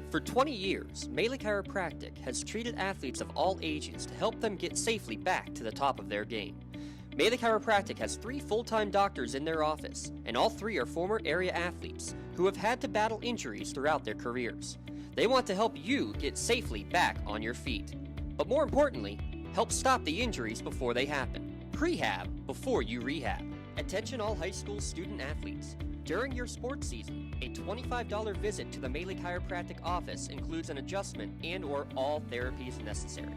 For 20 years, Ne-Ca-Hi Chiropractic has treated athletes of all ages to help them get safely back to the top of their game. Ne-Ca-Hi Chiropractic has 3 full-time doctors in their office, and all 3 are former area athletes who have had to battle injuries throughout their careers. They want to help you get safely back on your feet. But more importantly, help stop the injuries before they happen. Prehab before you rehab. Attention all high school student athletes. During your sports season, a $25 visit to the Ne-Ca-Hi Chiropractic office includes an adjustment and/or all therapies necessary.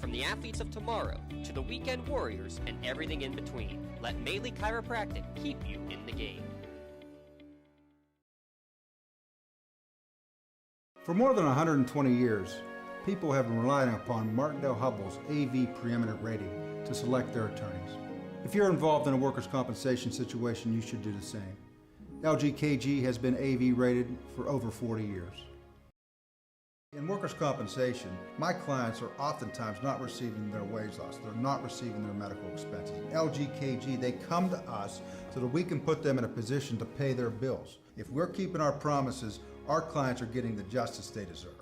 From the athletes of tomorrow to the weekend warriors and everything in between, let Ne-Ca-Hi Chiropractic keep you in the game. For more than 120 years, people have been relying upon Martindale-Hubbell's AV preeminent rating to select their attorneys. If you're involved in a workers' compensation situation, you should do the same. LGKG has been AV rated for over 40 years. In workers' compensation, my clients are oftentimes not receiving their wage loss. They're not receiving their medical expenses. LGKG, they come to us so that we can put them in a position to pay their bills. If we're keeping our promises, our clients are getting the justice they deserve.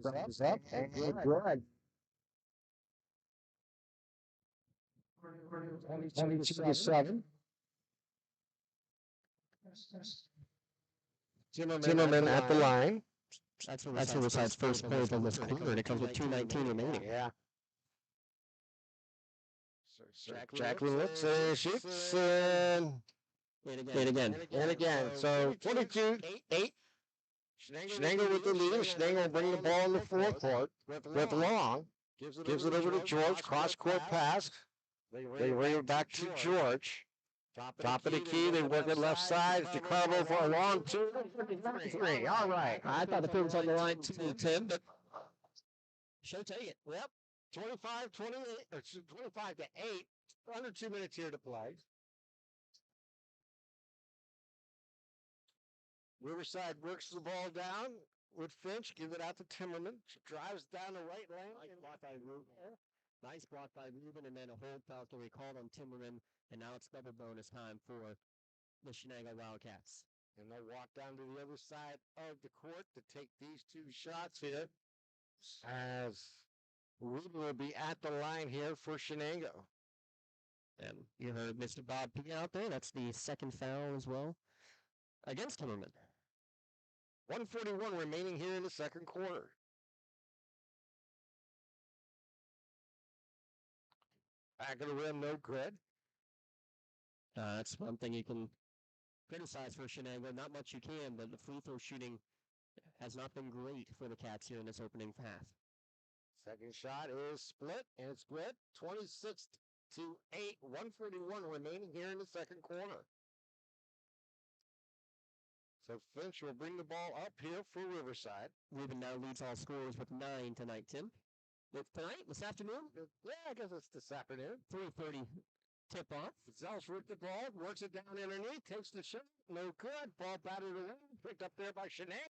Thumbs up. Good. 22-7. Zimmerman at the line. That's That's Riverside's Riverside's first play of this quarter, and it comes with 2:19 remaining. Yeah. Jacqueline looks and shoots and again. So 22-8. Shenango with the lead. Shenango will bring the ball in the forecourt with Long. Gives it over to George. Cross-court pass. They bring it back to George. Top of the key. They work it left side. DeCarlo for a long 2. All right. I thought the field was on the line too, Tim, but Show take it. Yep. 25-28, or 25-8. Under 2 minutes here to play. Riverside works the ball down with Finch. Give it out to Timmerman. She drives down the right lane. nice block by Ruben, and then a hold foul to recall on Timmerman, and now it's double bonus time for the Shenango Wildcats. And they'll walk down to the other side of the court to take these two shots here. As Ruben will be at the line here for Shenango. And you heard Mr. Bob P out there. That's the second foul as well against Timmerman. 1:41 remaining here in the second quarter. Back of the rim, no good. That's one thing you can criticize for Shenango. Not much you can, but the free throw shooting has not been great for the Cats here in this opening half. Second shot is split, and it's good. 26-8. 1:41 remaining here in the second quarter. So Finch will bring the ball up here for Riverside. Ruben now leads all scorers with 9 tonight, Tim. Tonight? This afternoon? Yeah, I guess it's this afternoon. 3:30 tip-off. Zelch ripped the ball, works it down underneath, takes the shot. No good. Ball batted around, picked up there by Shenango.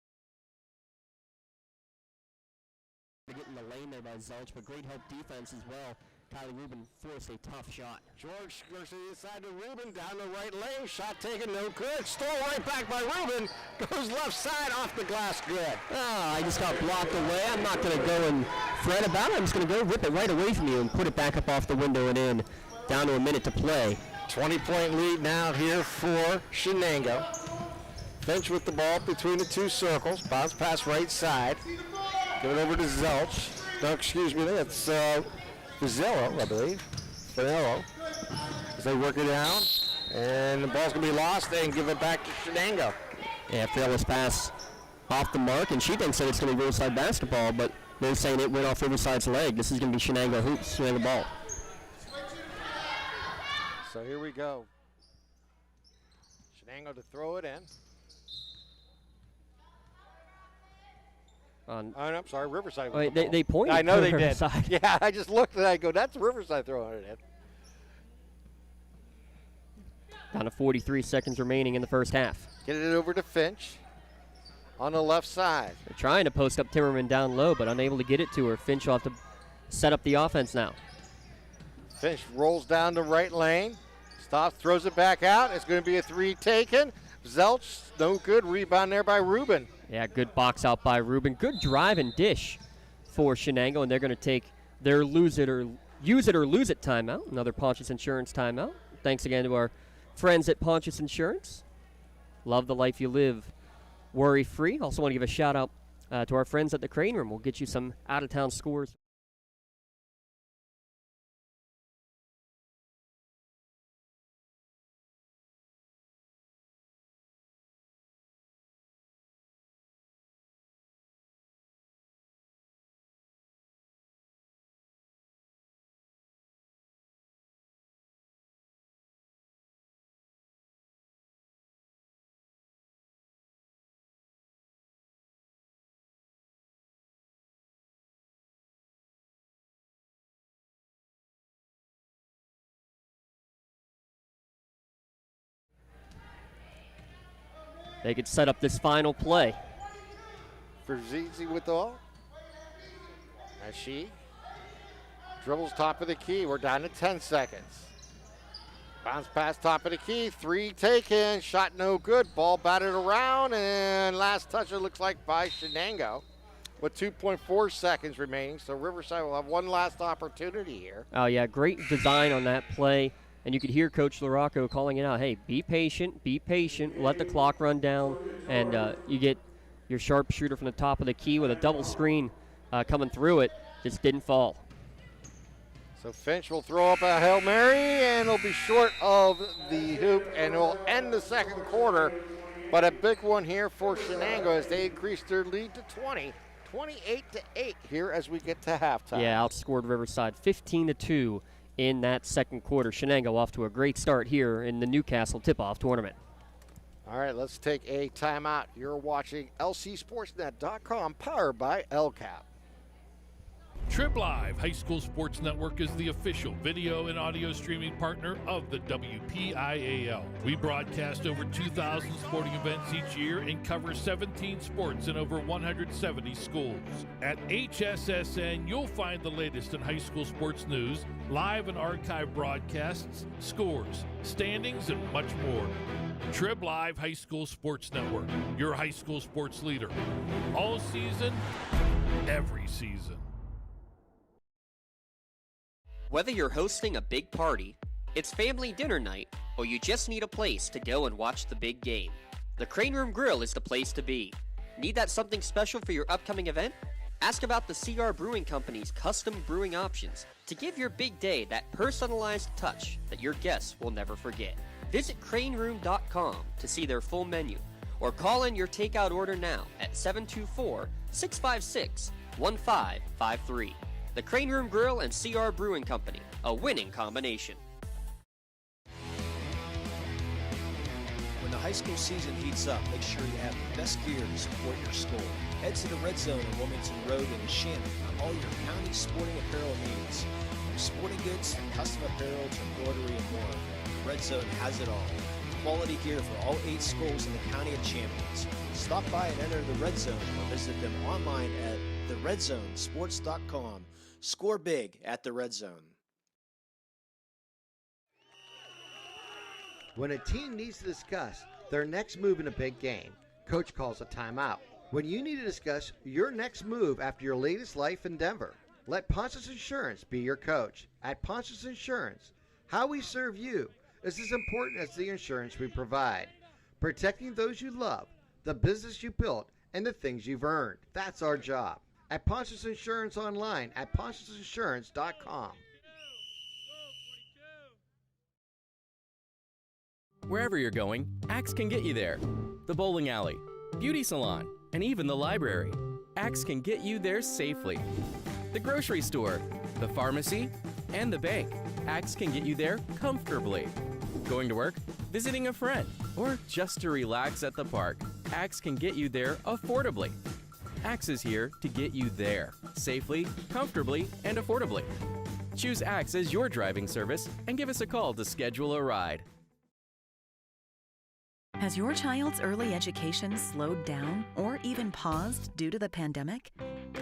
Get in the lane there by Zelch, but great help defense as well. Kylie Rubin forced a tough shot. George goes to the inside to Rubin, down the right lane. Shot taken, no good. Stole right back by Rubin. Goes left side, off the glass, good. I just got blocked away. I'm not going to go and fret about it. I'm just going to go rip it right away from you and put it back up off the window and in. Down to a minute to play. 20-point lead now here for Shenango. Finch with the ball between the two circles. Bounce pass right side. Give it over to Zelch. No, excuse me, that's Vizzello, I believe. Finello. As they work it down. And the ball's going to be lost and give it back to Shenango. Yeah, Finello's pass off the mark, and she thinks that it's going to be Riverside basketball, but they're saying it went off Riverside's leg. This is going to be Shenango hoops, Shenango ball. So here we go. Shenango to throw it in. Oh, no, I'm sorry, Riverside. Wait, they pointed. I know they Riverside. did. Yeah, I just looked and I go, that's Riverside throwing it in. Down to 43 seconds remaining in the first half. Get it over to Finch on the left side. They're trying to post up Timmerman down low, but unable to get it to her. Finch will have to set up the offense now. Finch rolls down the right lane. Stops, throws it back out. It's going to be a three taken. Zelch, no good. Rebound there by Rubin. Yeah, good box out by Rubin. Good drive and dish for Shenango, and they're going to take their use it or lose it timeout. Another Pontius Insurance timeout. Thanks again to our friends at Pontius Insurance. Love the life you live, worry-free. Also want to give a shout-out to our friends at the Crane Room. We'll get you some out-of-town scores. They could set up this final play. For Zizi with the ball. As she dribbles top of the key. We're down to 10 seconds. Bounce pass top of the key. Three taken. Shot no good. Ball batted around. And last touch, it looks like, by Shenango. With 2.4 seconds remaining. So Riverside will have one last opportunity here. Oh, yeah. Great design on that play. And you could hear Coach LaRocco calling it out. Hey, be patient, let the clock run down, and you get your sharpshooter from the top of the key with a double screen coming through it. Just didn't fall. So Finch will throw up a Hail Mary, and it'll be short of the hoop, and it'll end the second quarter. But a big one here for Shenango as they increase their lead to 20, 28-8 here as we get to halftime. Yeah, outscored Riverside 15-2. In that second quarter. Shenango off to a great start here in the Newcastle tip-off tournament. All right, let's take a timeout. You're watching LCSportsNet.com, powered by LCAP. Trib Live High School Sports Network is the official video and audio streaming partner of the WPIAL. We broadcast over 2,000 sporting events each year and cover 17 sports in over 170 schools. At HSSN, you'll find the latest in high school sports news, live and archive broadcasts, scores, standings, and much more. Trib Live High School Sports Network, your high school sports leader. All season, every season. Whether you're hosting a big party, it's family dinner night, or you just need a place to go and watch the big game, The Crane Room Grill is the place to be. Need that something special for your upcoming event? Ask about the CR Brewing Company's custom brewing options to give your big day that personalized touch that your guests will never forget. Visit craneroom.com to see their full menu, or call in your takeout order now at 724-656-1553. The Crane Room Grill and CR Brewing Company, a winning combination. When the high school season heats up, make sure you have the best gear to support your school. Head to the Red Zone on Wilmington Road in Shannon for all your county sporting apparel needs. From sporting goods, custom apparel to embroidery and more, the Red Zone has it all. Quality gear for all 8 schools in the County of Champions. Stop by and enter the Red Zone or visit them online at theredzonesports.com. Score big at the Red Zone. When a team needs to discuss their next move in a big game, coach calls a timeout. When you need to discuss your next move after your latest life endeavor, let Ponce's Insurance be your coach. At Ponce's Insurance, how we serve you is as important as the insurance we provide. Protecting those you love, the business you built, and the things you've earned. That's our job. At Ponce's Insurance online at poncesinsurance.com. Wherever you're going, Axe can get you there. The bowling alley, beauty salon, and even the library. Axe can get you there safely. The grocery store, the pharmacy, and the bank. Axe can get you there comfortably. Going to work, visiting a friend, or just to relax at the park. Axe can get you there affordably. Axe is here to get you there safely, comfortably, and affordably. Choose Axe as your driving service and give us a call to schedule a ride. Has your child's early education slowed down or even paused due to the pandemic?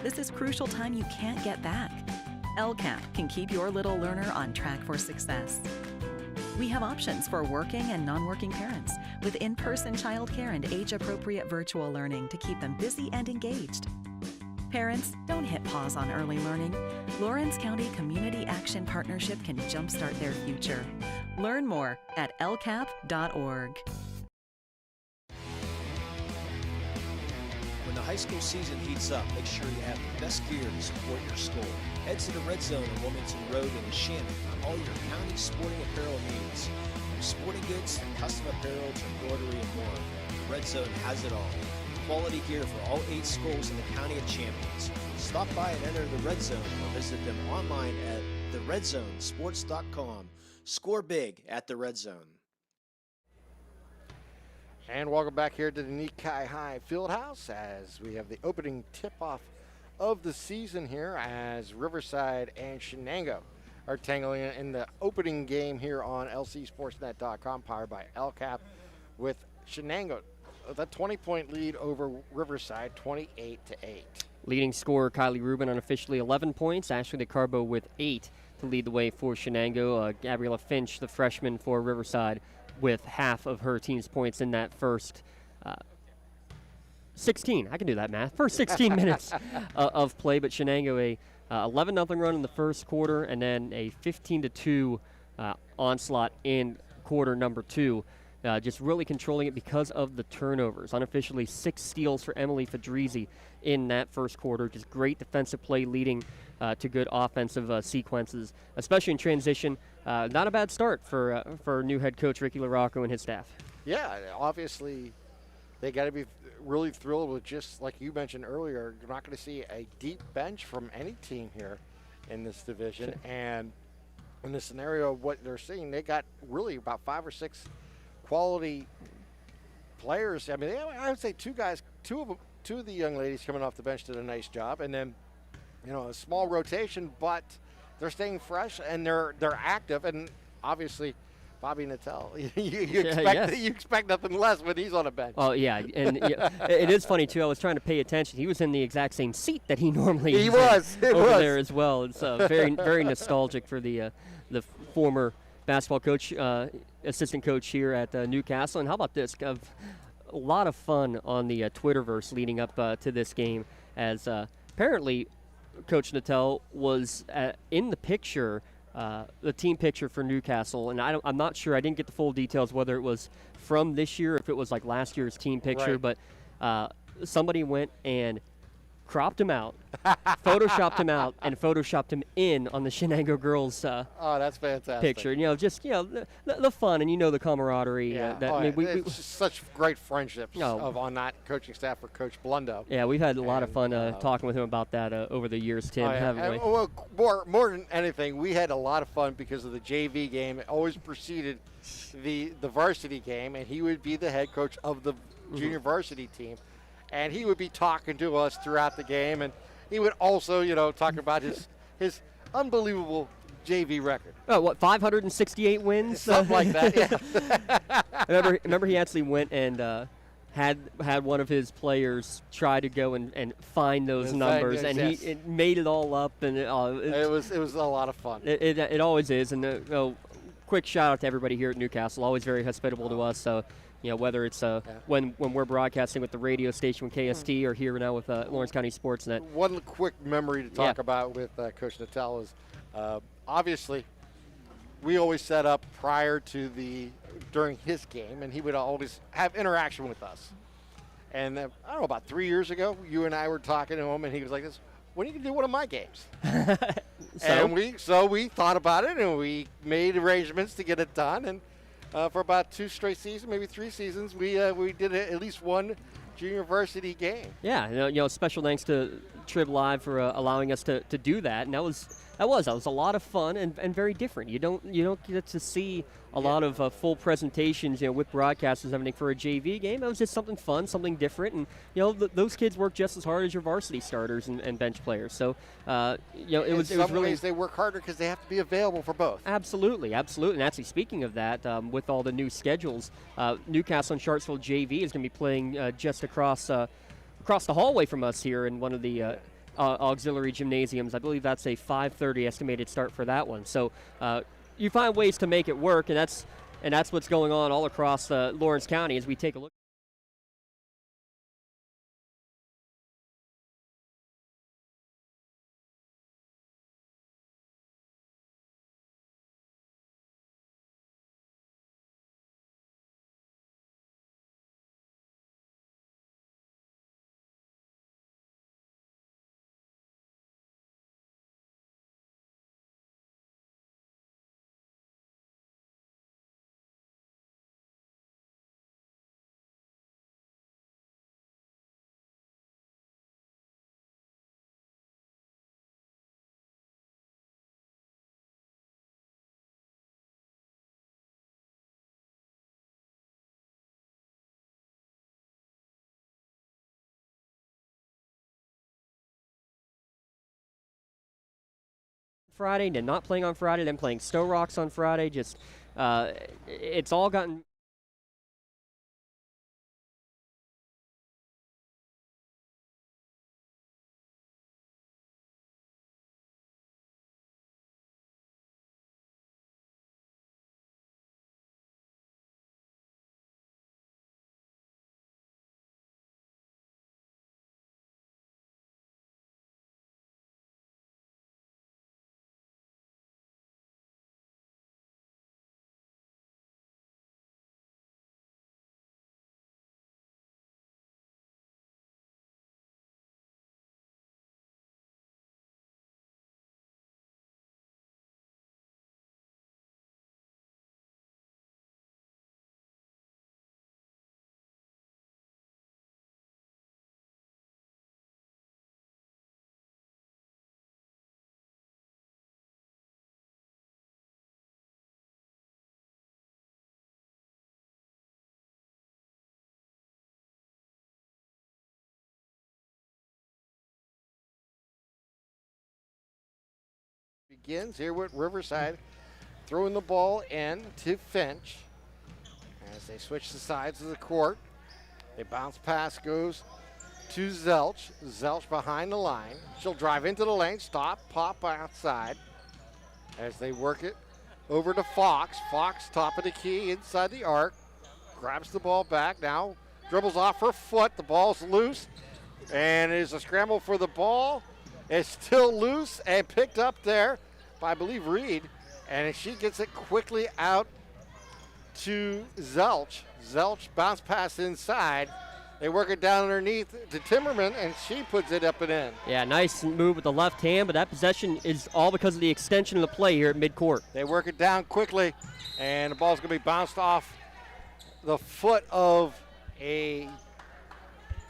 This is crucial time you can't get back. LCAP can keep your little learner on track for success. We have options for working and non-working parents with in-person childcare and age-appropriate virtual learning to keep them busy and engaged. Parents, don't hit pause on early learning. Lawrence County Community Action Partnership can jumpstart their future. Learn more at lcap.org. When the high school season heats up, make sure you have the best gear to support your school. Head to the Red Zone on Wilmington Road in Shannon for all your county sporting apparel needs. From sporting goods, custom apparel to embroidery and more, the Red Zone has it all. Quality gear for all 8 schools in the County of Champions. Stop by and enter the Red Zone or visit them online at theredzonesports.com. Score big at the Red Zone. And welcome back here to the Ne-Ca-Hi Fieldhouse as we have the opening tip-off of the season here as Riverside and Shenango are tangling in the opening game here on lcsportsnet.com, powered by LCAP, with Shenango, the 20-point lead over Riverside, 28-8. Leading scorer Kylie Rubin unofficially 11 points. Ashley DeCarbo with 8 to lead the way for Shenango. Gabriella Finch, the freshman for Riverside, with half of her team's points in that first 16. I can do that math. First 16 minutes of play, but Shenango a 11-0 run in the first quarter, and then a 15-2 onslaught in quarter number 2. Just really controlling it because of the turnovers. Unofficially 6 steals for Emily Fedrizzi in that first quarter. Just great defensive play leading to good offensive sequences, especially in transition. Not a bad start for new head coach Ricky LaRocco and his staff. Yeah, obviously they got to be really thrilled with, just like you mentioned earlier, you're not going to see a deep bench from any team here in this division. Sure. And in the scenario of what they're seeing, they got really about 5 or 6 quality players. I mean, I would say two of the young ladies coming off the bench did a nice job, and then, you know, a small rotation, but they're staying fresh and they're active, and obviously Bobby Nattel, you expect nothing less when he's on a bench. Oh yeah, and it is funny too. I was trying to pay attention. He was in the exact same seat that he normally is over there as well. It's very very nostalgic for the former basketball coach, assistant coach here at Newcastle. And how about this? A lot of fun on the Twitterverse leading up to this game, as apparently Coach Nattel was in the picture the team picture for Newcastle, and I'm not sure. I didn't get the full details whether it was from this year, or if it was like last year's team picture. Right. But somebody went and cropped him out, photoshopped him out, and photoshopped him in on the Shenango girls Oh, that's fantastic. picture. Just the fun and the camaraderie. Yeah. It's just such great friendships on that coaching staff for Coach Blundo. Yeah, we've had a lot of fun talking with him about that over the years, Tim, haven't we? Well, more than anything, we had a lot of fun because of the JV game. It always preceded the varsity game, and he would be the head coach of the junior varsity team. And he would be talking to us throughout the game, and he would also, talk about his unbelievable JV record. Oh, what, 568 wins? Something like that, yeah. remember he actually went and had one of his players try to go and find those numbers, and he made it all up, and it was a lot of fun. It always is, and quick shout out to everybody here at Newcastle, always very hospitable to us. So, whether it's when we're broadcasting with the radio station with KST or here now with Lawrence County SportsNet. One quick memory to talk about with Coach Nattel is obviously we always set up during his game, and he would always have interaction with us. And I don't know, about 3 years ago, you and I were talking to him, and he was like this, when are you going to do one of my games? And we thought about it, and we made arrangements to get it done. And for about 2 straight seasons, maybe 3 seasons, we did at least one junior varsity game. Yeah, special thanks to Trib Live for allowing us to do that. And that was a lot of fun and very different. You don't get to see a lot of full presentations, with broadcasters and everything for a JV game. It was just something fun, something different, and those kids work just as hard as your varsity starters and bench players. So it was really. They work harder because they have to be available for both. Absolutely. And actually, speaking of that, with all the new schedules, Newcastle and Sharpsville JV is going to be playing just across the hallway from us here in one of the auxiliary gymnasiums. I believe that's a 5:30 estimated start for that one. So you find ways to make it work, and that's what's going on all across Lawrence County as we take a look. Friday, then not playing on Friday, then playing Stowe Rocks on Friday. Just it's all gotten. Begins here with Riverside throwing the ball in to Finch as they switch the sides of the court. A bounce pass goes to Zelch. Zelch behind the line. She'll drive into the lane, stop, pop outside as they work it over to Fox. Fox, top of the key, inside the arc, grabs the ball back. Now dribbles off her foot. The ball's loose, and it is a scramble for the ball. It's still loose and picked up there by, I believe, Reed. And she gets it quickly out to Zelch. Zelch bounce pass inside. They work it down underneath to Timmerman, and she puts it up and in. Yeah, nice move with the left hand, but that possession is all because of the extension of the play here at midcourt. They work it down quickly, and the ball's going to be bounced off the foot of a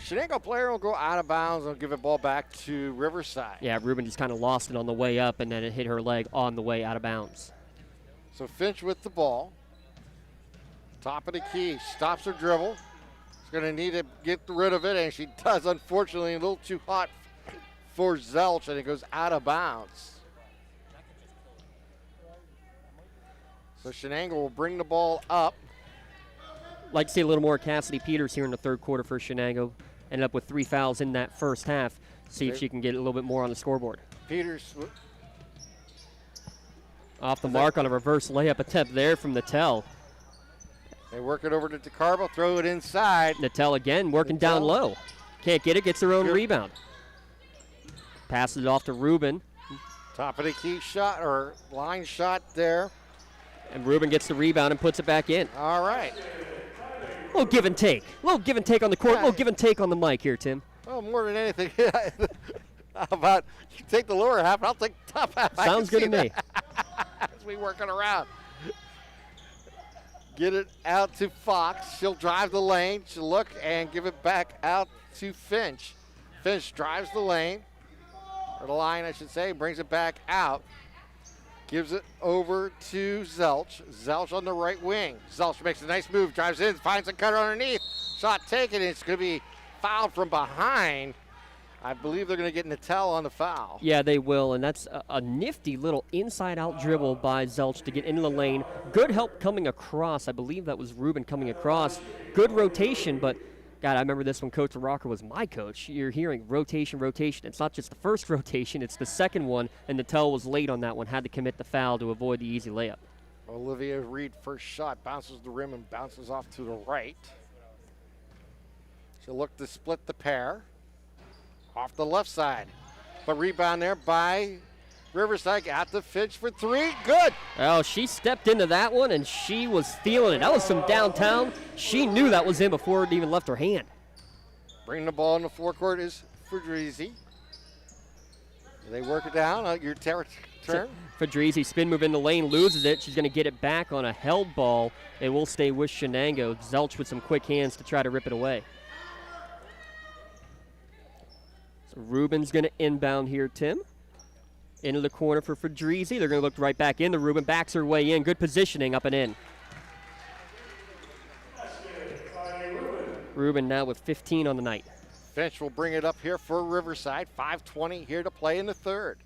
Shenango player. Will go out of bounds and give the ball back to Riverside. Yeah, Ruben just kind of lost it on the way up, and then it hit her leg on the way out of bounds. So Finch with the ball. Top of the key, stops her dribble. She's going to need to get rid of it, and she does, unfortunately. A little too hot for Zelch, and it goes out of bounds. So Shenango will bring the ball up. Like to see a little more Cassidy Peters here in the third quarter for Shenango. Ended up with 3 fouls in that first half. See if she can get a little bit more on the scoreboard. Peters off the mark on a reverse layup attempt there from Ne-Ca-Hi. They work it over to DeCarbo, throw it inside. Ne-Ca-Hi again working down low. Can't get it, gets her own rebound. Passes it off to Ruben. Top of the key shot, or line shot there. And Ruben gets the rebound and puts it back in. All right. A little give and take. A little give and take on the court, a little give and take on the mic here, Tim. Well, more than anything, how about you take the lower half and I'll take the top half. Sounds good to me. As we working around. Get it out to Fox. She'll drive the lane. She'll look and give it back out to Finch. Finch drives the lane, or the line, I should say, brings it back out. Gives it over to Zelch. Zelch on the right wing. Zelch makes a nice move, drives in, finds a cutter underneath. Shot taken, it's going to be fouled from behind. I believe they're going to get Ne-Ca-Hi on the foul. Yeah, they will, and that's a nifty little inside-out dribble by Zelch to get into the lane. Good help coming across. I believe that was Ruben coming across. Good rotation, but, God, I remember this when Coach Rocker was my coach. You're hearing rotation, rotation. It's not just the first rotation, it's the second one, and Ne-Ca-Hi was late on that one, had to commit the foul to avoid the easy layup. Olivia Reed, first shot, bounces the rim and bounces off to the right. She'll look to split the pair. Off the left side. But rebound there by Riverside at the Finch for 3. Good. Oh, she stepped into that one, and she was feeling it. That was some downtown. She knew that was in before it even left her hand. Bringing the ball in the forecourt is Fedrizzi. They work it down. Your turn. Fedrizzi spin move in the lane, loses it. She's going to get it back on a held ball. It will stay with Shenango. Zelch with some quick hands to try to rip it away. Ruben's going to inbound here, Tim. Into the corner for Fedrizzi. They're going to look right back into Ruben. Backs her way in. Good positioning up and in. Ruben now with 15 on the night. Finch will bring it up here for Riverside. 5:20 here to play in the third.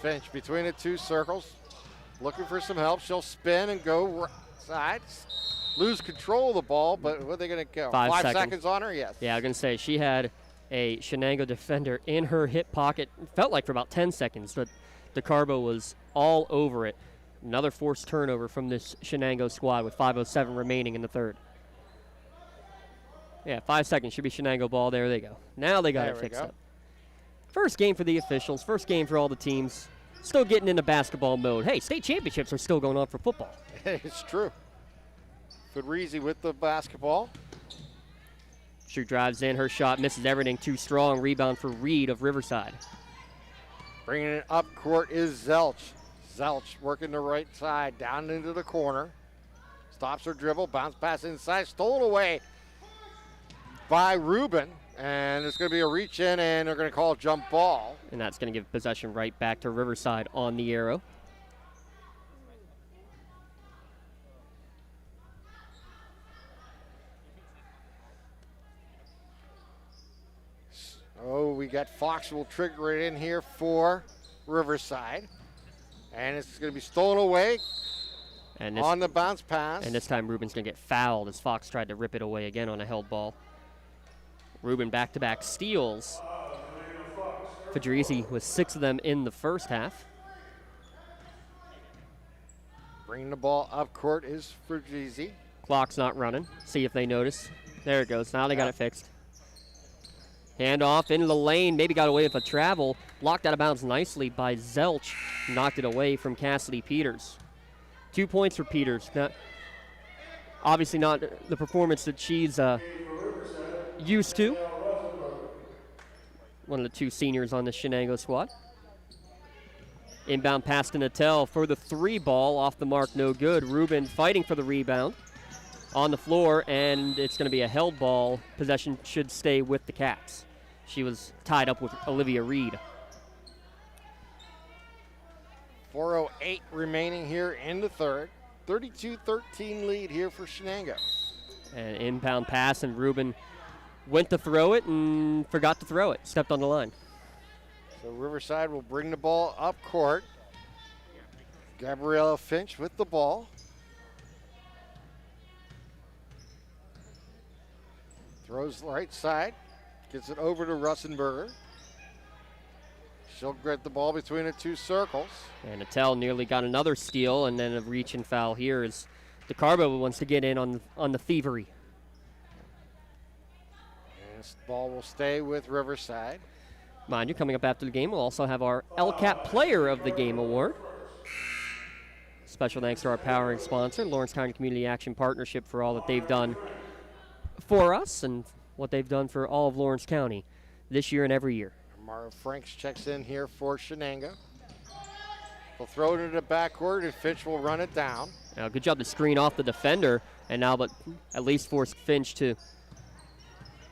Finch between the two circles. Looking for some help. She'll spin and go right side. Lose control of the ball, but what are they going to go? 5 seconds on her? Yes. Yeah, I was going to say she had a Shenango defender in her hip pocket. It felt like for about 10 seconds, but DeCarbo was all over it. Another forced turnover from this Shenango squad with 5:07 remaining in the third. Yeah, 5 seconds should be Shenango ball. There they go. Now they got it fixed up. First game for the officials. First game for all the teams. Still getting into basketball mode. Hey, state championships are still going on for football. It's true. Fedrizzi with the basketball. She drives in. Her shot misses everything. Too strong. Rebound for Reed of Riverside. Bringing it up court is Zelch. Zelch working the right side down into the corner. Stops her dribble. Bounce pass inside. Stolen away by Ruben. And it's going to be a reach in, and they're going to call a jump ball. And that's going to give possession right back to Riverside on the arrow. Oh, we got Fox will trigger it in here for Riverside. And it's going to be stolen away and on the bounce pass. And this time Ruben's going to get fouled as Fox tried to rip it away again on a held ball. Ruben back-to-back steals. Fedrizzi with 6 of them in the first half. Bringing the ball up court is Fedrizzi. Clock's not running. See if they notice. There it goes. Now they got it fixed. Hand off into the lane, maybe got away with a travel. Blocked out of bounds nicely by Zelch. Knocked it away from Cassidy Peters. 2 points for Peters. Obviously not the performance that she's used to. One of the 2 seniors on the Shenango squad. Inbound pass to Natel for the 3 ball. Off the mark, no good. Rubin fighting for the rebound on the floor, and it's going to be a held ball. Possession should stay with the Cats. She was tied up with Olivia Reed. 4:08 remaining here in the third. 32-13 lead here for Shenango. An inbound pass, and Rubin went to throw it and forgot to throw it. Stepped on the line. So Riverside will bring the ball up court. Gabriella Finch with the ball. Throws right side. Gets it over to Russenberger. She'll get the ball between the 2 circles. And Natel nearly got another steal, and then a reach and foul here as DeCarbo wants to get in on the thievery. And this ball will stay with Riverside. Mind you, coming up after the game, we'll also have our LCAP Player of the Game Award. Special thanks to our powering sponsor, Lawrence County Community Action Partnership, for all that they've done for us and what they've done for all of Lawrence County this year and every year. Mara Franks checks in here for Shenango. They'll throw it into the backcourt, and Finch will run it down. Now, good job to screen off the defender, and now but at least force Finch to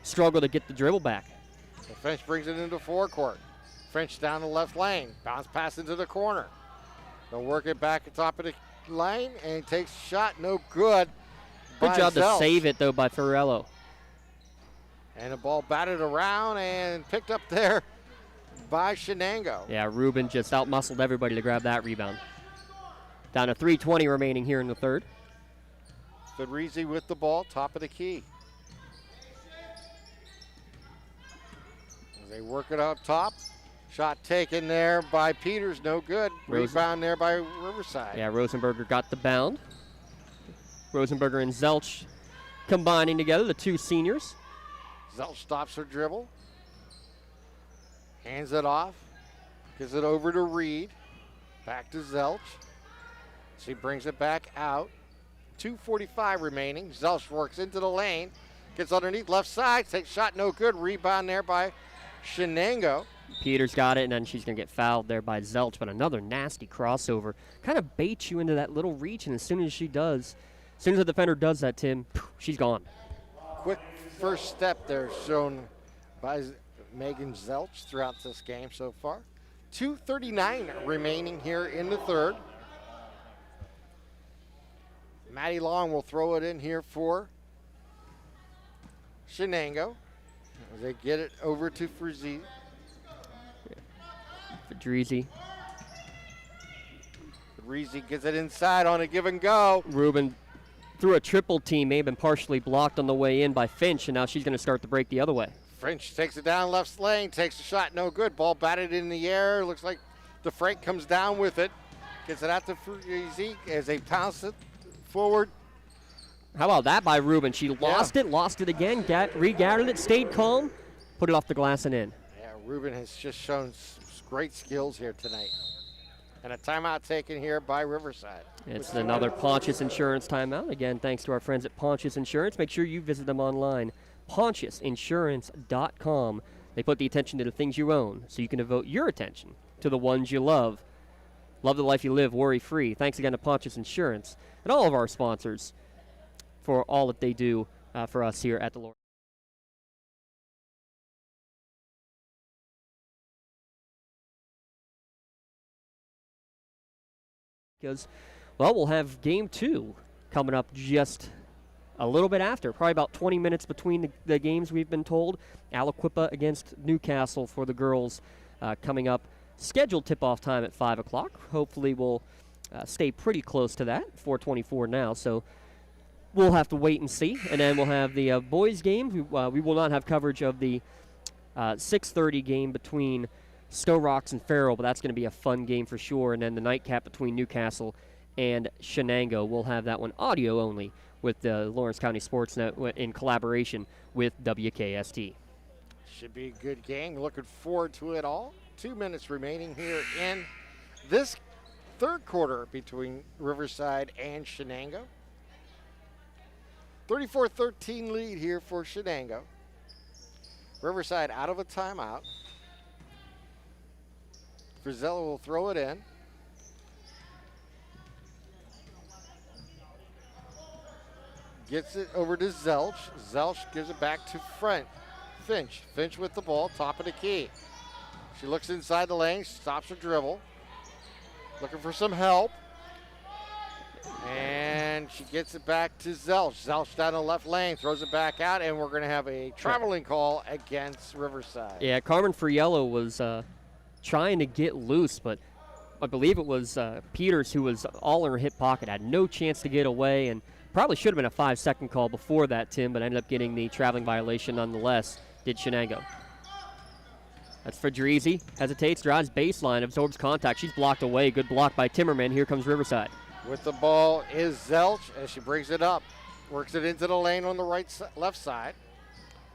struggle to get the dribble back. So Finch brings it into forecourt. Finch down the left lane. Bounce pass into the corner. They'll work it back at top of the lane, and he takes a shot. No good. Good job Zelch. to save it, though, by Ferrello. And the ball batted around and picked up there by Shenango. Yeah, Rubin just outmuscled everybody to grab that rebound. Down to 3:20 remaining here in the third. Fedrizzi with the ball, top of the key. As they work it up top. Shot taken there by Peters, no good. Rebound there by Riverside. Yeah, Rosenberger got the bound. Rosenberger and Zelch combining together, the 2 seniors. Zelch stops her dribble. Hands it off. Gives it over to Reed. Back to Zelch. She brings it back out. 2:45 remaining. Zelch works into the lane. Gets underneath left side. Takes shot, no good. Rebound there by Shenango. Peters got it, and then she's going to get fouled there by Zelch, but another nasty crossover. Kind of baits you into that little reach, and as soon as she does, as soon as the defender does that, Tim, she's gone. Quick first step there shown by Megan Zelch throughout this game so far. 2:39 remaining here in the third. Maddie Long will throw it in here for Shenango. As they get it over to Fedrizzi. Fedrizzi gets it inside on a give and go. Rubin threw a triple team, may have been partially blocked on the way in by Finch, and now she's going to start the break the other way. Finch takes it down left lane, takes a shot, no good. Ball batted in the air. Looks like DeFrank comes down with it. Gets it out to Fedrizzi as they pounce it forward. How about that by Rubin? She lost it again, regathered it, stayed calm, put it off the glass and in. Yeah, Rubin has just shown great skills here tonight. And a timeout taken here by Riverside. It's another Pontius Insurance timeout. Again, thanks to our friends at Pontius Insurance. Make sure you visit them online, pontiusinsurance.com. They put the attention to the things you own, so you can devote your attention to the ones you love. Love the life you live, worry-free. Thanks again to Pontius Insurance and all of our sponsors for all that they do for us here at the Lord. Because, well, we'll have game 2 coming up just a little bit after, probably about 20 minutes between the games, we've been told. Aliquippa against Newcastle for the girls coming up. Scheduled tip-off time at 5 o'clock. Hopefully we'll stay pretty close to that, 4:24 now, so we'll have to wait and see. And then we'll have the boys game. We will not have coverage of the 6:30 game between Stowe Rocks and Farrell, but that's going to be a fun game for sure. And then the nightcap between Newcastle and Shenango. We'll have that one audio only with the Lawrence County SportsNet in collaboration with WKST. Should be a good game. Looking forward to it all. 2 minutes remaining here in this third quarter between Riverside and Shenango. 34-13 lead here for Shenango. Riverside out of a timeout. Frizella will throw it in. Gets it over to Zelch. Zelch gives it back to Finch. Finch with the ball, top of the key. She looks inside the lane, stops her dribble. Looking for some help. And she gets it back to Zelch. Zelch down the left lane, throws it back out, and we're going to have a traveling call against Riverside. Yeah, Carmen Friello was trying to get loose, but I believe it was Peters who was all in her hip pocket, had no chance to get away, and probably should have been a 5-second call before that, Tim, but ended up getting the traveling violation nonetheless, did Shenango. That's Fedrizzi, hesitates, drives baseline, absorbs contact. She's blocked away. Good block by Timmerman. Here comes Riverside. With the ball is Zelch, and she brings it up. Works it into the lane on the left side.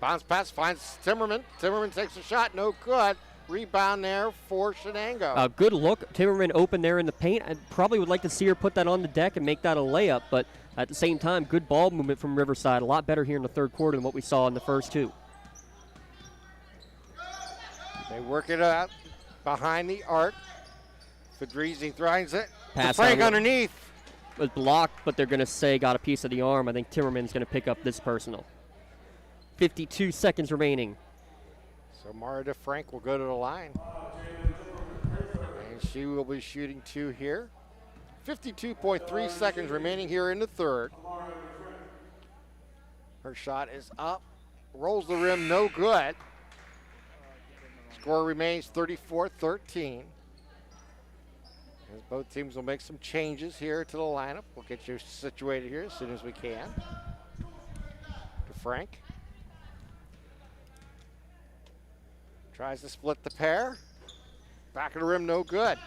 Bounce pass finds Timmerman. Timmerman takes a shot, no good. Rebound there for Shenango. Good look. Timmerman open there in the paint. I probably would like to see her put that on the deck and make that a layup, but at the same time, good ball movement from Riverside. A lot better here in the third quarter than what we saw in the first two. They work it out behind the arc. Fedrizzi throws it. Pass Frank underneath. Was blocked, but they're going to say got a piece of the arm. I think Timmerman's going to pick up this personal. 52 seconds remaining. So Mara DeFrank will go to the line. And she will be shooting two here. 52.3 seconds remaining here in the third. Her shot is up. Rolls the rim, no good. Score remains 34-13. As both teams will make some changes here to the lineup. We'll get you situated here as soon as we can. DeFrank. Tries to split the pair. Back of the rim, no good.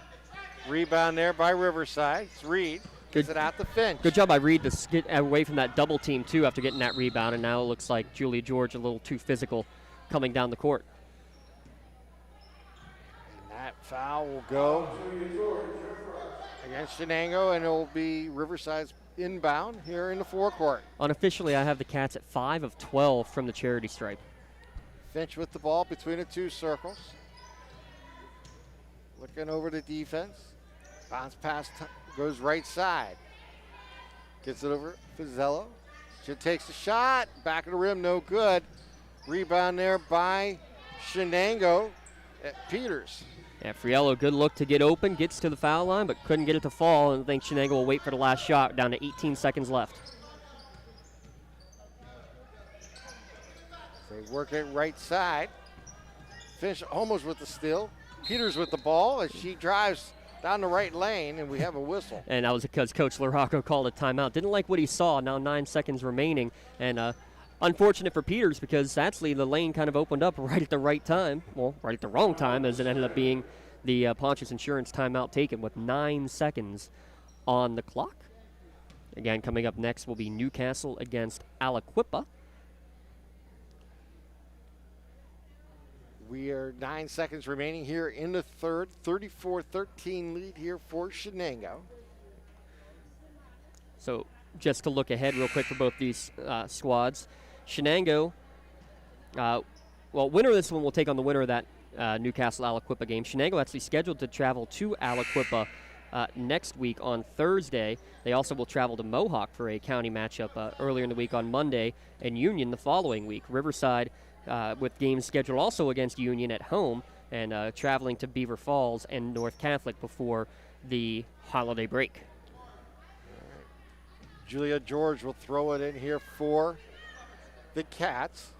Rebound there by Riverside. It's Reed. Gets it out to Finch. Good job by Reed to get away from that double team, too, after getting that rebound. And now it looks like Julia George a little too physical coming down the court. And that foul will go against Shenango, and it will be Riverside's inbound here in the forecourt. Unofficially, I have the Cats at 5 of 12 from the charity stripe. Finch with the ball between the two circles. Looking over the defense. Bounce pass goes right side. Gets it over Fizzello. She takes the shot. Back of the rim, no good. Rebound there by Shenango at Peters. Yeah, Friello, good look to get open. Gets to the foul line, but couldn't get it to fall. And I think Shenango will wait for the last shot. Down to 18 seconds left. They work it right side. Finch almost with the steal. Peters with the ball as she drives down the right lane, and we have a whistle. And that was because Coach Laraco called a timeout. Didn't like what he saw. Now 9 seconds remaining. And unfortunate for Peters because actually the lane kind of opened up right at the right time. Well, right at the wrong time, as it ended up being the Pontius Insurance timeout taken with 9 seconds on the clock. Again, coming up next will be Newcastle against Aliquippa. We are 9 seconds remaining here in the third. 34-13 lead here for Shenango. So just to look ahead real quick for both these squads. Shenango, winner of this one will take on the winner of that Newcastle-Aliquippa game. Shenango actually scheduled to travel to Aliquippa next week on Thursday. They also will travel to Mohawk for a county matchup earlier in the week on Monday, and Union the following week. Riverside with games scheduled also against Union at home, and traveling to Beaver Falls and North Catholic before the holiday break. Julia George will throw it in here for the Cats.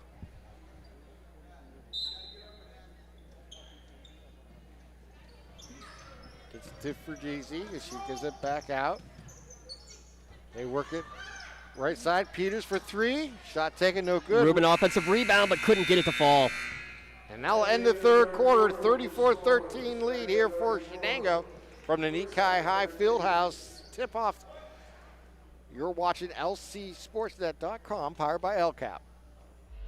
Gets it to Fedrizzi as she gives it back out. They work it right side. Peters for three. Shot taken, no good. Rubin offensive rebound, but couldn't get it to fall. And that'll end the third quarter. 34-13 lead here for Shenango from the Ne-Ca-Hi Fieldhouse. Tip-off. You're watching LCSportsNet.com, powered by LCAP.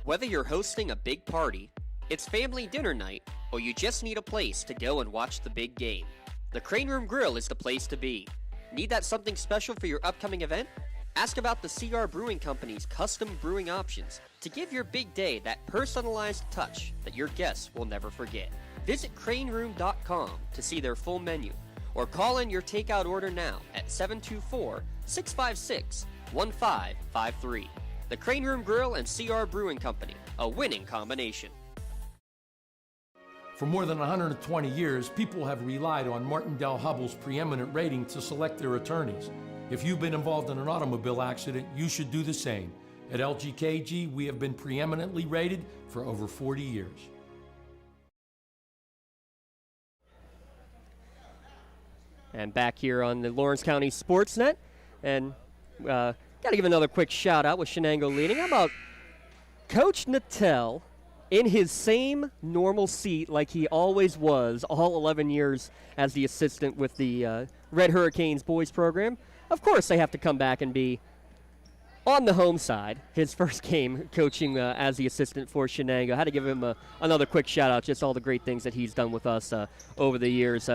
Whether you're hosting a big party, It's family dinner night, or you just need a place to go and watch the big game. The Crane Room Grill is the place to be. Need that something special for your upcoming event? Ask about the CR Brewing Company's custom brewing options to give your big day that personalized touch that your guests will never forget. Visit craneroom.com to see their full menu, or call in your takeout order now at 724-656-1553. The Crane Room Grill and CR Brewing Company, a winning combination. For more than 120 years, people have relied on Martindale Hubbell's preeminent rating to select their attorneys. If you've been involved in an automobile accident, you should do the same. At LGKG, we have been preeminently rated for over 40 years. And back here on the Lawrence County SportsNet, and got to give another quick shout out with Shenango leading. How about Coach Ne-Ca-Hi in his same normal seat like he always was all 11 years as the assistant with the Red Hurricanes boys program? Of course, they have to come back and be on the home side. His first game coaching as the assistant for Shenango. I had to give him another quick shout out, just all the great things that he's done with us over the years.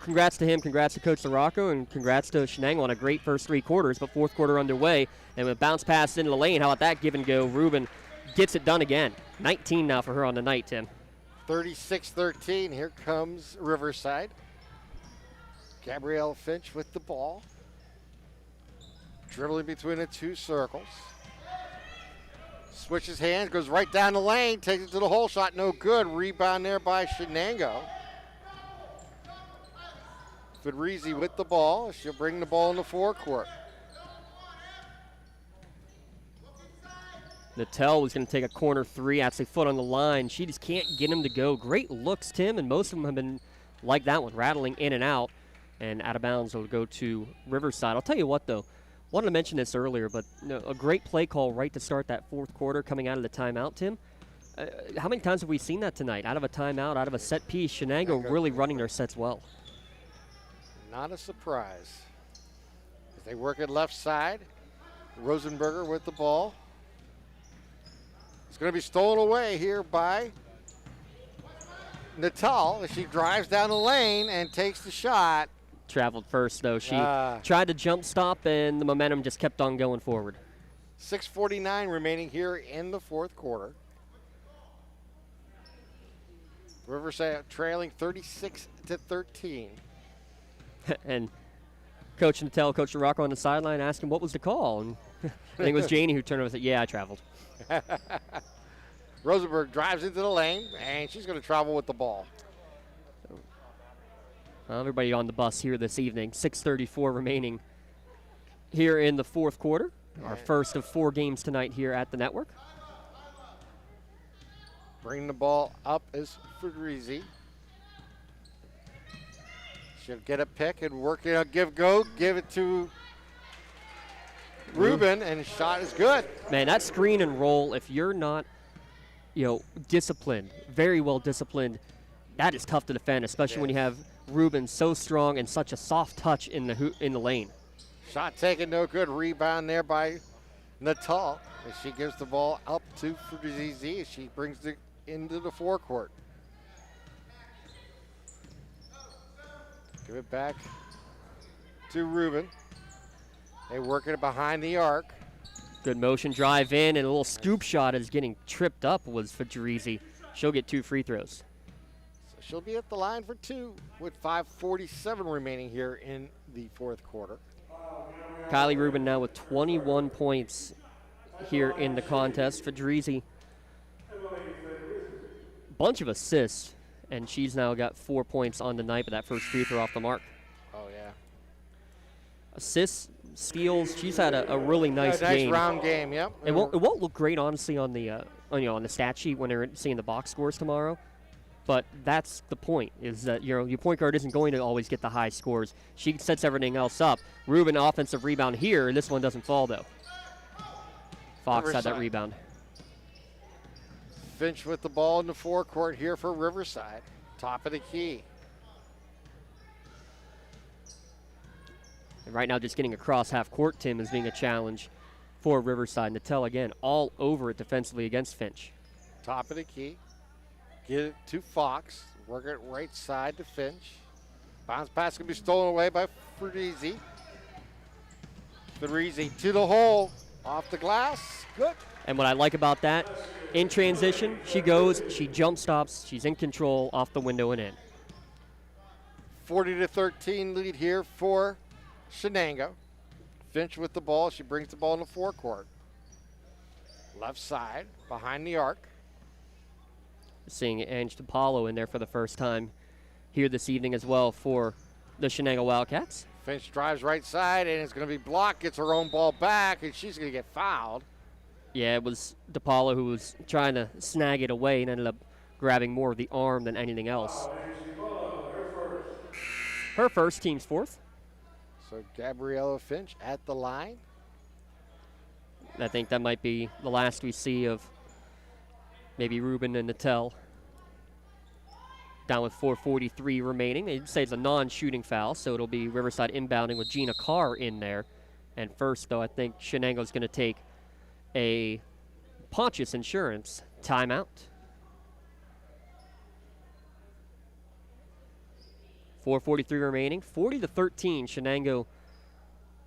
Congrats to him, congrats to Coach Sirocco, and congrats to Shenango on a great first three quarters, but fourth quarter underway. And with a bounce pass into the lane, how about that give and go? Ruben gets it done again. 19 now for her on the night, Tim. 36-13. Here comes Riverside. Gabrielle Finch with the ball. Dribbling between the two circles. Switches hands, goes right down the lane, takes it to the hole shot, no good. Rebound there by Shenango. Fedrizzi with the ball. She'll bring the ball in the forecourt. Ne-Ca-Hi was going to take a corner three, actually foot on the line. She just can't get him to go. Great looks, Tim, and most of them have been like that one, rattling in and out. And out of bounds will go to Riverside. I'll tell you what, though. Wanted to mention this earlier, but a great play call right to start that fourth quarter coming out of the timeout, Tim. How many times have we seen that tonight? Out of a timeout, out of a set piece, Shenango really running their sets well. Not a surprise. As they work it left side, Rosenberger with the ball. It's going to be stolen away here by Ne-Ca-Hi as she drives down the lane and takes the shot. Traveled first, though. She tried to jump stop, and the momentum just kept on going forward. 6:49 remaining here in the fourth quarter. Riverside trailing 36-13. And Coach Ne-Ca-Hi, Coach Sirocco on the sideline asked him what was the call. And I think it was Janie who turned over and said, yeah, I traveled. Rosenberg drives into the lane, and she's going to travel with the ball. Everybody on the bus here this evening. 6:34 remaining here in the fourth quarter. Our first of 4 games tonight here at the network. Bring the ball up is Fedrizzi. She'll get a pick and work it, give it to Ruben, and shot is good. Man, that screen and roll, if you're not, disciplined, very well disciplined, that is tough to defend, especially when you have Ruben so strong and such a soft touch in the lane. Shot taken, no good. Rebound there by Ne-Ca-Hi as she gives the ball up to Fedrizzi as she brings it into the forecourt. Give it back to Ruben. They work it behind the arc. Good motion drive in, and a little scoop shot is getting tripped up was Fedrizzi. She'll get 2 free throws. So she'll be at the line for 2 with 5:47 remaining here in the fourth quarter. Kylie Ruben now with 21 points here in the contest. Fedrizzi, bunch of assists, and she's now got 4 points on the night, but that first free throw off the mark. Oh, yeah. Assists, steals. She's had a really nice game. Nice round game, yep. It won't look great, honestly, on the on the stat sheet when they're seeing the box scores tomorrow. But that's the point, is that your point guard isn't going to always get the high scores. She sets everything else up. Ruben offensive rebound here, and this one doesn't fall, though. Fox Riverside had that rebound. Finch with the ball in the forecourt here for Riverside. Top of the key. And right now just getting across half court, Tim, is being a challenge for Riverside. Ne-Ca-Hi, again, all over it defensively against Finch. Top of the key. Get it to Fox. Work it right side to Finch. Bounce pass can be stolen away by Federizi. Federizi to the hole. Off the glass. Good. And what I like about that, in transition, she goes, she jump stops, she's in control, off the window and in. 40-13 lead here for Shenango. Finch with the ball. She brings the ball in the forecourt. Left side, behind the arc. Seeing Ange DiPaolo in there for the first time here this evening as well for the Shenango Wildcats. Finch drives right side, and it's going to be blocked. Gets her own ball back, and she's going to get fouled. Yeah, it was DiPaolo who was trying to snag it away and ended up grabbing more of the arm than anything else. Her first, team's fourth. So Gabriella Finch at the line. I think that might be the last we see of maybe Ruben and Nattel. Down with 4:43 remaining. They say it's a non-shooting foul, so it'll be Riverside inbounding with Gina Carr in there. And first, though, I think Shenango's going to take a Pontius Insurance timeout. 4:43 remaining. 40-13. Shenango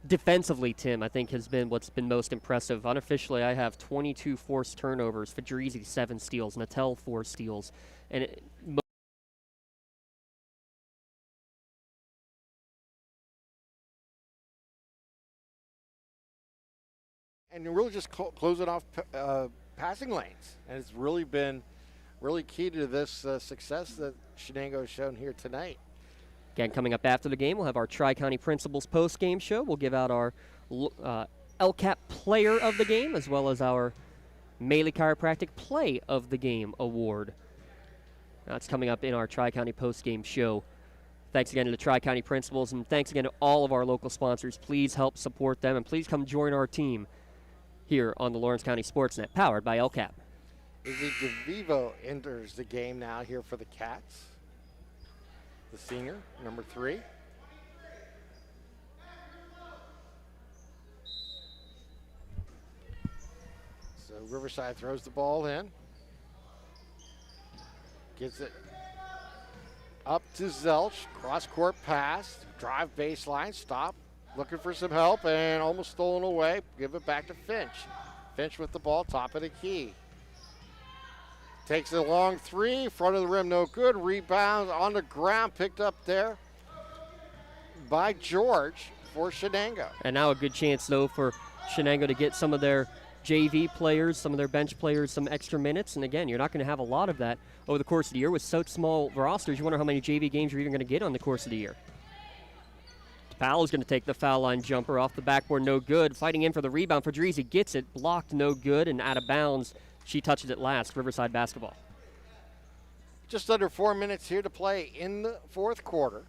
defensively, Tim, I think has been what's been most impressive. Unofficially, I have 22 forced turnovers. Federizi 7 steals. Nattel 4 steals. And and really just closing off passing lanes. And it's really been really key to this success that Shenango has shown here tonight. Again, coming up after the game, we'll have our Tri-County Principals post-game show. We'll give out our LCAP Player of the Game as well as our Melee Chiropractic Play of the Game award. That's coming up in our Tri-County post-game show. Thanks again to the Tri-County Principals, and thanks again to all of our local sponsors. Please help support them, and please come join our team here on the Lawrence County SportsNet, powered by LCAP. Izzy DeVivo enters the game now here for the Cats. The senior, number 3. So Riverside throws the ball in. Gets it up to Zelch. Cross-court pass. Drive baseline. Stop. Looking for some help and almost stolen away. Give it back to Finch. Finch with the ball, top of the key. Takes a long 3, front of the rim, no good. Rebounds on the ground, picked up there by George for Shenango. And now a good chance, though, for Shenango to get some of their JV players, some of their bench players, some extra minutes. And again, you're not going to have a lot of that over the course of the year. With such small rosters, you wonder how many JV games you're even going to get on the course of the year. Powell's going to take the foul line jumper off the backboard, no good. Fighting in for the rebound. Federizi gets it, blocked, no good, and out of bounds. She touches it last. Riverside basketball. Just under 4 minutes here to play in the fourth quarter.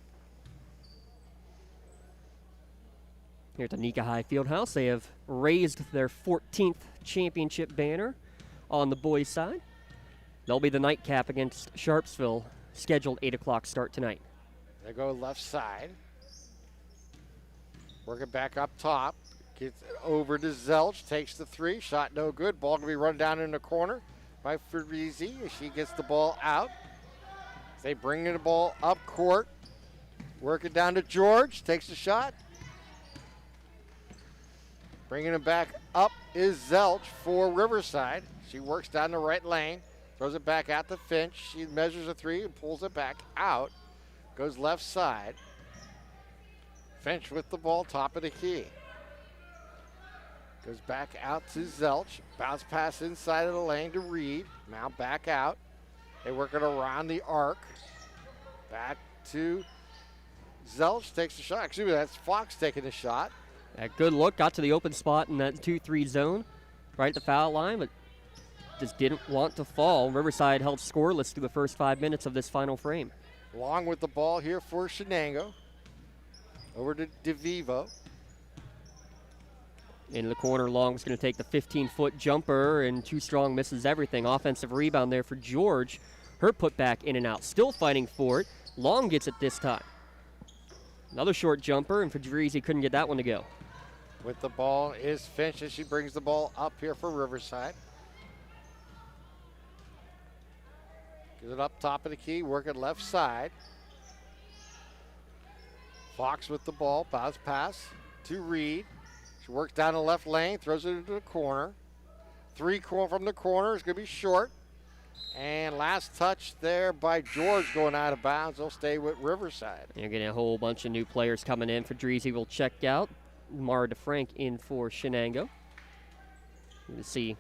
Here at the Ne-Ca-Hi Fieldhouse, they have raised their 14th championship banner on the boys' side. They'll be the nightcap against Sharpsville, scheduled 8 o'clock start tonight. They go left side. Work it back up top. Gets it over to Zelch. Takes the 3. Shot no good. Ball can be run down in the corner by Federizi. She gets the ball out. They bring the ball up court. Work it down to George. Takes the shot. Bringing it back up is Zelch for Riverside. She works down the right lane. Throws it back out to Finch. She measures a 3 and pulls it back out. Goes left side. Finch with the ball, top of the key. Goes back out to Zelch. Bounce pass inside of the lane to Reed. Now back out. They work it around the arc. Back to Zelch. Takes the shot. Excuse me, that's Fox taking the shot. A good look. Got to the open spot in that 2-3 zone. Right at the foul line, but just didn't want to fall. Riverside held scoreless through the first 5 minutes of this final frame. Long with the ball here for Shenango. Over to DeVivo. In the corner, Long's going to take the 15-foot jumper, and Too Strong misses everything. Offensive rebound there for George. Her putback in and out. Still fighting for it. Long gets it this time. Another short jumper, and Federizi couldn't get that one to go. With the ball is Finch as she brings the ball up here for Riverside. Gives it up top of the key, working left side. Fox with the ball, bounce pass to Reed. She works down the left lane, throws it into the corner. 3 from the corner is going to be short. And last touch there by George going out of bounds. They'll stay with Riverside. You're getting a whole bunch of new players coming in for Dreezy. Will check out. Mara DeFrank in for Shenango. You can see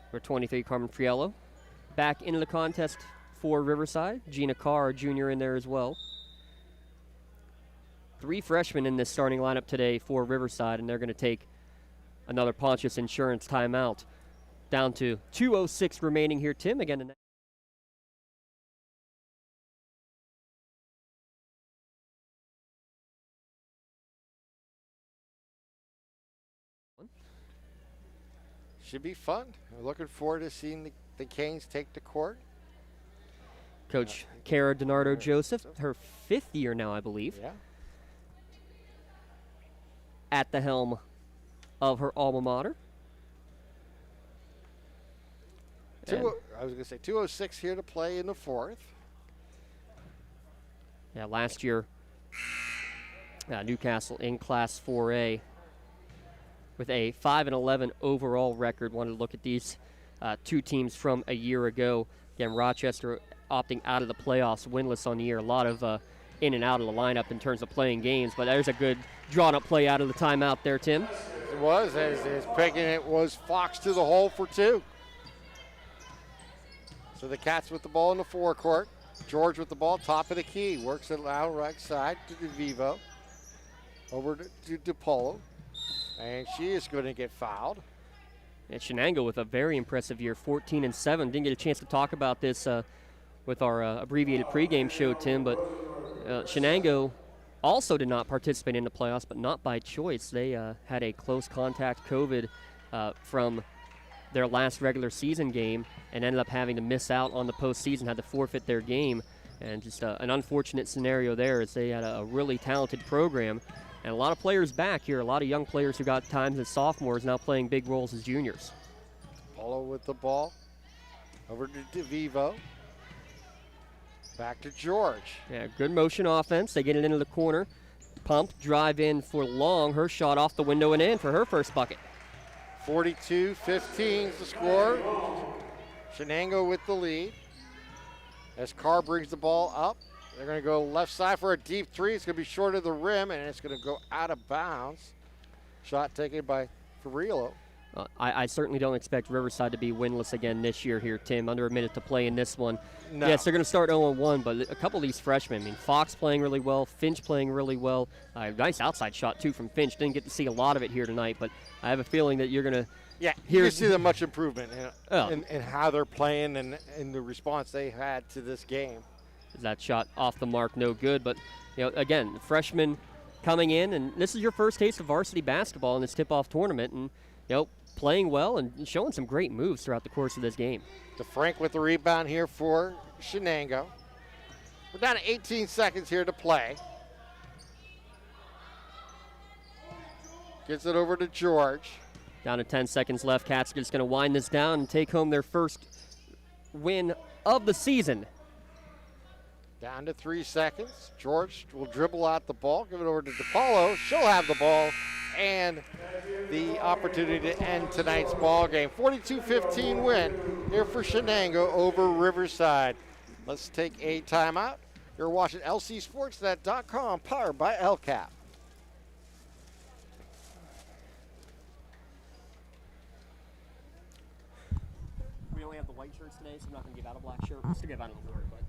number 23, Carmen Friello, back into the contest for Riverside. Gina Carr, junior, in there as well. 3 freshmen in this starting lineup today for Riverside, and they're going to take another Pontius Insurance timeout. Down to 2:06 remaining here, Tim. Again, should be fun. We're looking forward to seeing the Canes take the court. Coach Kara DiNardo Joseph, her 5th year now, I believe, Yeah. at the helm of her alma mater. I was going to say 2:06 here to play in the 4th. Yeah, last year, Newcastle in Class 4A with a 5-11 overall record. Wanted to look at these 2 teams from a year ago. Again, Rochester opting out of the playoffs, winless on the year. A lot of in and out of the lineup in terms of playing games, but there's a good drawn-up play out of the timeout there, Tim. It was, as picking it was Fox to the hole for 2. So the Cats with the ball in the forecourt. George with the ball, top of the key. Works it out right side to DeVivo. Over to DePolo. And she is going to get fouled. And Shenango with a very impressive year, 14-7. Didn't get a chance to talk about this with our abbreviated pregame show, Tim, but Shenango also did not participate in the playoffs, but not by choice. They had a close contact COVID from their last regular season game and ended up having to miss out on the postseason, had to forfeit their game. And just an unfortunate scenario there, as they had a really talented program. And a lot of players back here, a lot of young players who got times as sophomores now playing big roles as juniors. Paulo with the ball. Over to DeVivo. Back to George. Yeah, good motion offense. They get it into the corner. Pumped, drive in for Long. Her shot off the window and in for her first bucket. 42-15 is the score. Shenango with the lead. As Carr brings the ball up, they're going to go left side for a deep 3. It's going to be short of the rim, and it's going to go out of bounds. Shot taken by Ferrillo. I certainly don't expect Riverside to be winless again this year here, Tim. Under a minute to play in this one. No. Yes, they're going to start 0-1, but a couple of these freshmen, I mean, Fox playing really well, Finch playing really well. Nice outside shot, too, from Finch. Didn't get to see a lot of it here tonight, but I have a feeling that you're going to you can see the much improvement in how they're playing and in the response they had to this game. That shot off the mark, no good. But, again, freshmen coming in, and this is your first taste of varsity basketball in this tip-off tournament, and, playing well and showing some great moves throughout the course of this game. DeFrank with the rebound here for Shenango. We're down to 18 seconds here to play. Gets it over to George. Down to 10 seconds left. Cats are just going to wind this down and take home their first win of the season. Down to 3 seconds. George will dribble out the ball, give it over to DePaulo. She'll have the ball and the opportunity to end tonight's ball game. 42-15 win here for Shenango over Riverside. Let's take a timeout. You're watching LCSportsNet.com, powered by LCAP. We only have the white shirts today, so I'm not going to give out a black shirt. We'll still give out an award, but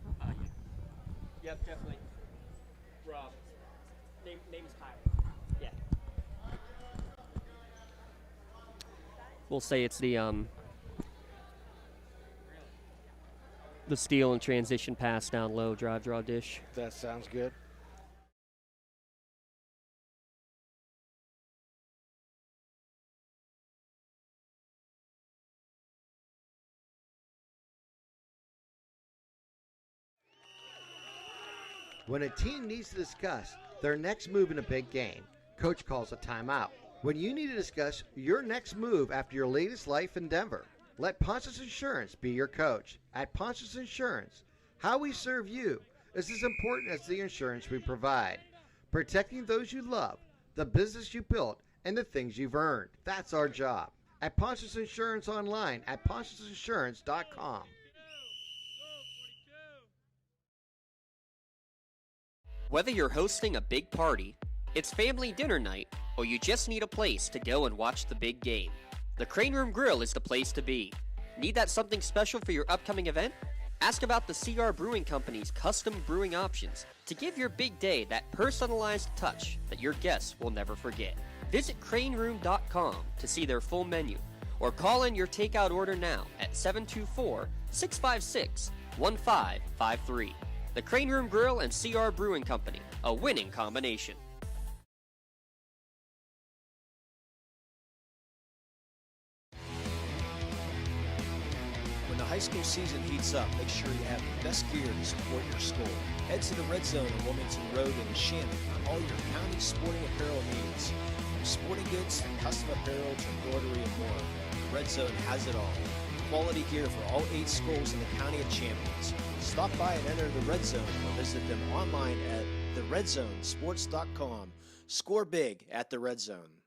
yep, definitely. Rob. Name is Tyler. Yeah. We'll say it's the steal and transition pass down low, drive, draw, dish. That sounds good. When a team needs to discuss their next move in a big game, Coach calls a timeout. When you need to discuss your next move after your latest life endeavor, let Pontius Insurance be your coach. At Pontius Insurance, How we serve you is as important as the insurance we provide. Protecting those you love, the business you built, and the things you've earned. That's our job. At Pontius Insurance online at pontiusinsurance.com. Whether you're hosting a big party, it's family dinner night, or you just need a place to go and watch the big game, the Crane Room Grill is the place to be. Need that something special for your upcoming event? Ask about the CR Brewing Company's custom brewing options to give your big day that personalized touch that your guests will never forget. Visit craneroom.com to see their full menu, or call in your takeout order now at 724-656-1553. The Crane Room Grill and CR Brewing Company, a winning combination. When the high school season heats up, make sure you have the best gear to support your school. Head to the Red Zone on Wilmington Road in Shenango for all your county sporting apparel needs. From sporting goods to custom apparel to embroidery and more, the Red Zone has it all. Quality gear for all 8 schools in the County of Champions. Stop by and enter the Red Zone or visit them online at theredzonesports.com. Score big at the Red Zone.